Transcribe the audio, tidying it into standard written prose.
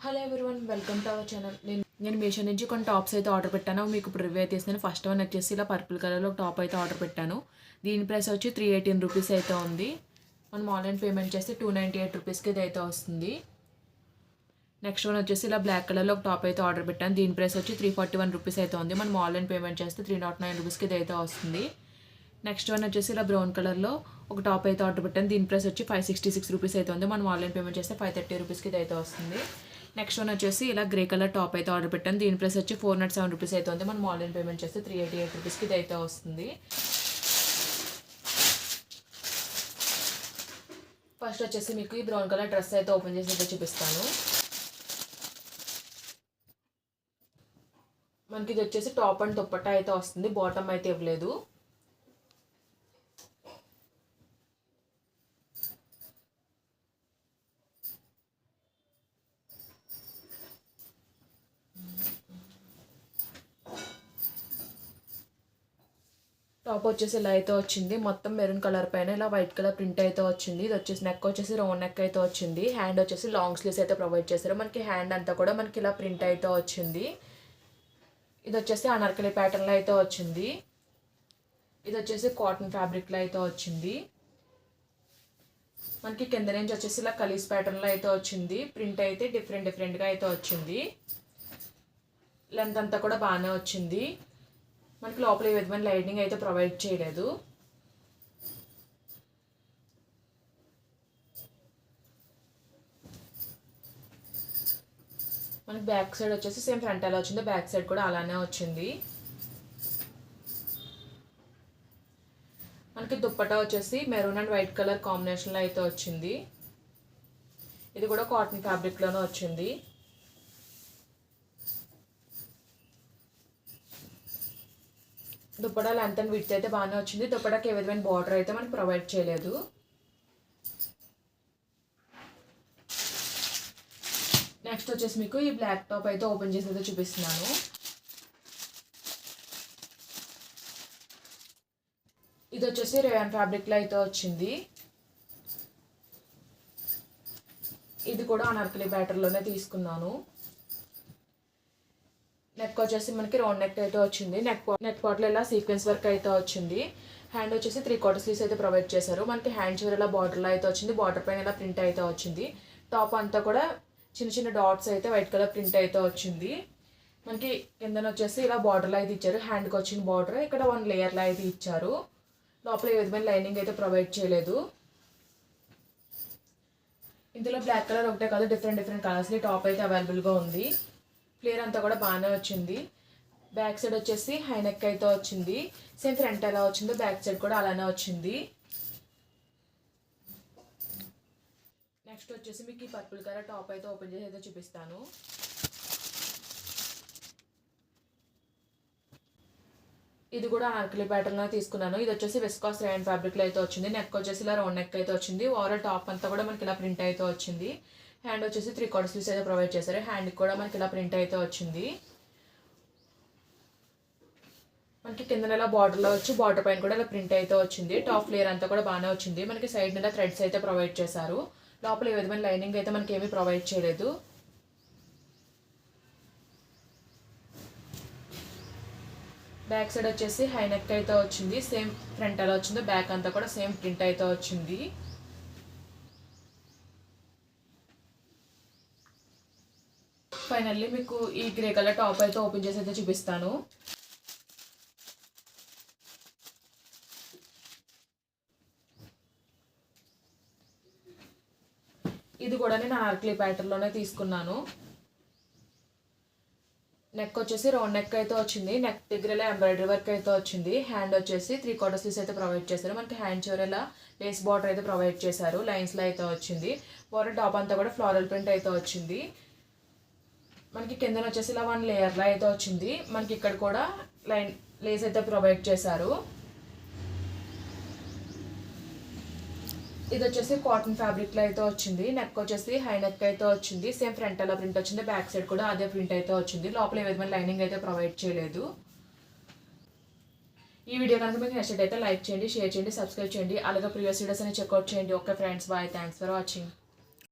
Hello everyone, welcome to our channel. నేను మీషో నుంచి కొన్ని టాప్స్ అయితే ఆర్డర్ పెట్టాను. మీకు ఇప్పుడు రివ్యూ అయితే ఇస్తాను. ఫస్ట్ వన్ వచ్చేసి ఇలా పర్పుల్ కలర్లో ఒక టాప్ అయితే ఆర్డర్ పెట్టాను. దీని ప్రైస్ వచ్చి 318 రూపీస్ అయితే ఉంది. మనం ఆన్లైన్ పేమెంట్ చేస్తే 298 రూపీస్కి ఇది అయితే వస్తుంది. నెక్స్ట్ వన్ వచ్చేసి ఇలా బ్లాక్ కలర్లో ఒక టాప్ అయితే ఆర్డర్ పెట్టాను. దీని ప్రైస్ వచ్చి 341 రూపీస్ అయితే ఉంది. మనం ఆన్లైన్ పేమెంట్ చేస్తే 309 రూపీస్కి ఇది అయితే వస్తుంది. నెక్స్ట్ వన్ వచ్చేసి ఇలా బ్రౌన్ కలర్లో ఒక టాప్ అయితే ఆర్డర్ పెట్టాను. దీని ప్రైస్ వచ్చి 566 రూపీస్ అయితే ఉంది. మనం ఆన్లైన్ పేమెంట్ చేస్తే 530 రూపీస్కి ఇది అయితే వస్తుంది. నెక్స్ట్ వన్ వచ్చేసి ఇలా గ్రే కలర్ టాప్ అయితే ఆర్డర్ పెట్టాను. దీని ప్రైస్ వచ్చి 407 రూపీస్ అయితే ఉంది. మనం ఆన్లైన్ పేమెంట్ చేస్తే 388 రూపీస్కి ఇది అయితే వస్తుంది. ఫస్ట్ వచ్చేసి మీకు ఈ బ్రౌన్ కలర్ డ్రెస్ అయితే ఓపెన్ చేసి అయితే చూపిస్తాను. మనకి ఇది వచ్చేసి టాప్ అండ్ దుప్పట్టా అయితే వస్తుంది. బాటమ్ అయితే ఇవ్వలేదు. టాప్ వచ్చేసి ఇలా అయితే వచ్చింది. మొత్తం మెరూన్ కలర్ పైన ఇలా వైట్ కలర్ ప్రింట్ అయితే వచ్చింది. ఇది వచ్చేసి నెక్ వచ్చేసి రౌండ్ నెక్ అయితే వచ్చింది. హ్యాండ్ వచ్చేసి లాంగ్ స్లీవ్స్ అయితే ప్రొవైడ్ చేశారు. మనకి హ్యాండ్ అంతా కూడా మనకి ఇలా ప్రింట్ అయితే వచ్చింది. ఇది వచ్చేసి అనార్కలి ప్యాటర్న్లో అయితే వచ్చింది. ఇది వచ్చేసి కాటన్ ఫ్యాబ్రిక్లో అయితే వచ్చింది. మనకి కింద నుంచి వచ్చేసి ఇలా కలీస్ ప్యాటర్న్లో అయితే వచ్చింది. ప్రింట్ అయితే డిఫరెంట్గా అయితే వచ్చింది. లెంత్ అంతా కూడా బాగానే వచ్చింది. మనకి లోపల ఏ విధమైన లైనింగ్ అయితే ప్రొవైడ్ చేయలేదు. మనకి బ్యాక్ సైడ్ వచ్చేసి సేమ్ ఫ్రంట్ ఎలా వచ్చిందో బ్యాక్ సైడ్ కూడా అలానే వచ్చింది. మనకి దుప్పట్టా వచ్చేసి మెరూన్ అండ్ వైట్ కలర్ కాంబినేషన్లో అయితే వచ్చింది. ఇది కూడా కాటన్ ఫ్యాబ్రిక్లోనే వచ్చింది. దుప్పటా లెంత్ అండ్ విడ్త్ అయితే బాగానే వచ్చింది. దుప్పటాకి ఏ విధమైన బార్డర్ అయితే మనకి ప్రొవైడ్ చేయలేదు. నెక్స్ట్ వచ్చేసి మీకు ఈ బ్లాక్ టాప్ అయితే ఓపెన్ చేసి అయితే చూపిస్తున్నాను. ఇది వచ్చేసి రేయాన్ ఫ్యాబ్రిక్లో అయితే వచ్చింది. ఇది కూడా అనార్కలి ప్యాటర్న్లోనే తీసుకున్నాను. నెక్ వచ్చేసి మనకి రౌండ్ నెక్ అయితే వచ్చింది. నెక్ పార్ట్లో ఇలా సీక్వెన్స్ వర్క్ అయితే వచ్చింది. హ్యాండ్ వచ్చేసి 3/4 స్లీవ్స్ అయితే ప్రొవైడ్ చేశారు. మనకి హ్యాండ్ చివర ఇలా బార్డర్లో అయితే వచ్చింది. బార్డర్ పైన ఇలా ప్రింట్ అయితే వచ్చింది. టాప్ అంతా కూడా చిన్న చిన్న డాట్స్ అయితే వైట్ కలర్ ప్రింట్ అయితే వచ్చింది. మనకి కిందన వచ్చేసి ఇలా బార్డర్లో అయితే ఇచ్చారు. హ్యాండ్కి వచ్చిన బార్డర్ ఇక్కడ 1 లేయర్లో అయితే ఇచ్చారు. లోపల ఏ విధమైన లైనింగ్ అయితే ప్రొవైడ్ చేయలేదు. ఇందులో బ్లాక్ కలర్ ఒకటే కాదు, డిఫరెంట్ కలర్స్లో టాప్ అయితే అవైలబుల్గా ఉంది. ఫ్లేర్ అంతా కూడా బాగానే వచ్చింది. బ్యాక్ సైడ్ వచ్చేసి హై నెక్ అయితే వచ్చింది. సేమ్ ఫ్రంట్ ఎలా వచ్చిందో బ్యాక్ సైడ్ కూడా అలానే వచ్చింది. నెక్స్ట్ వచ్చేసి మీకు ఈ పర్పుల్ కలర్ టాప్ అయితే ఓపెన్ చేసి అయితే చూపిస్తాను. ఇది కూడా అనార్కలి ప్యాటర్న్లో తీసుకున్నాను. ఇది వచ్చేసి విస్కాస్ రేయాన్ ఫ్యాబ్రిక్లో అయితే వచ్చింది. నెక్ వచ్చేసి ఇలా రౌండ్ నెక్ అయితే వచ్చింది. ఓవరాల్ టాప్ అంతా కూడా మనకి ఇలా ప్రింట్ అయితే వచ్చింది. హ్యాండ్ వచ్చేసి 3/4 స్లీవ్స్ అయితే ప్రొవైడ్ చేశారు. హ్యాండ్కి కూడా మనకి ఇలా ప్రింట్ అయితే వచ్చింది. మనకి కింద ఇలా బార్డర్లో వచ్చి బార్డర్ పైన కూడా ఇలా ప్రింట్ అయితే వచ్చింది. టాప్ లేయర్ అంతా కూడా బాగానే వచ్చింది. మనకి సైడ్ మీద థ్రెడ్స్ అయితే ప్రొవైడ్ చేశారు. లోపల ఏ విధమైన లైనింగ్ అయితే మనకి ఏమీ ప్రొవైడ్ చేయలేదు. బ్యాక్ సైడ్ వచ్చేసి హై నెక్ అయితే వచ్చింది. సేమ్ ఫ్రంట్ ఎలా వచ్చిందో బ్యాక్ అంతా కూడా సేమ్ ప్రింట్ అయితే వచ్చింది. ఫైనల్లీ మీకు ఈ గ్రే కలర్ టాప్ అయితే ఓపెన్ చేసి అయితే చూపిస్తాను. ఇది కూడా నేను అనార్కలి ప్యాటర్న్లోనే తీసుకున్నాను. నెక్ వచ్చేసి రౌండ్ నెక్ అయితే వచ్చింది. నెక్ దగ్గర ఎంబ్రాయిడరీ వర్క్ అయితే వచ్చింది. హ్యాండ్ వచ్చేసి 3/4 స్లీవ్స్ అయితే ప్రొవైడ్ చేశారు. మనకి హ్యాండ్ చివరలా లేస్ బార్డర్ అయితే ప్రొవైడ్ చేశారు. లైన్స్లో అయితే వచ్చింది. బార్డర్ టాప్ అంతా కూడా ఫ్లోరల్ ప్రింట్ అయితే వచ్చింది. మనకి కిందన వచ్చేసి ఇలా 1 లేయర్లో అయితే వచ్చింది. మనకి ఇక్కడ కూడా లేస్ అయితే ప్రొవైడ్ చేశారు. ఇది వచ్చేసి కాటన్ ఫ్యాబ్రిక్లో అయితే వచ్చింది. నెక్ వచ్చేసి హై నెక్ అయితే వచ్చింది. సేమ్ ఫ్రంట్ ఎలా ప్రింట్ వచ్చింది. బ్యాక్ సైడ్ కూడా అదే ప్రింట్ అయితే వచ్చింది. లోపల ఏ విధమైన లైనింగ్ అయితే ప్రొవైడ్ చేయలేదు. ఈ వీడియో కనుక మీకు నచ్చినట్లయితే లైక్ చేయండి, షేర్ చేయండి, సబ్స్క్రైబ్ చేయండి. అలాగే ప్రీవియస్ వీడియోస్ అని చెక్అవుట్ చేయండి. Okay friends, bye. Thanks for watching.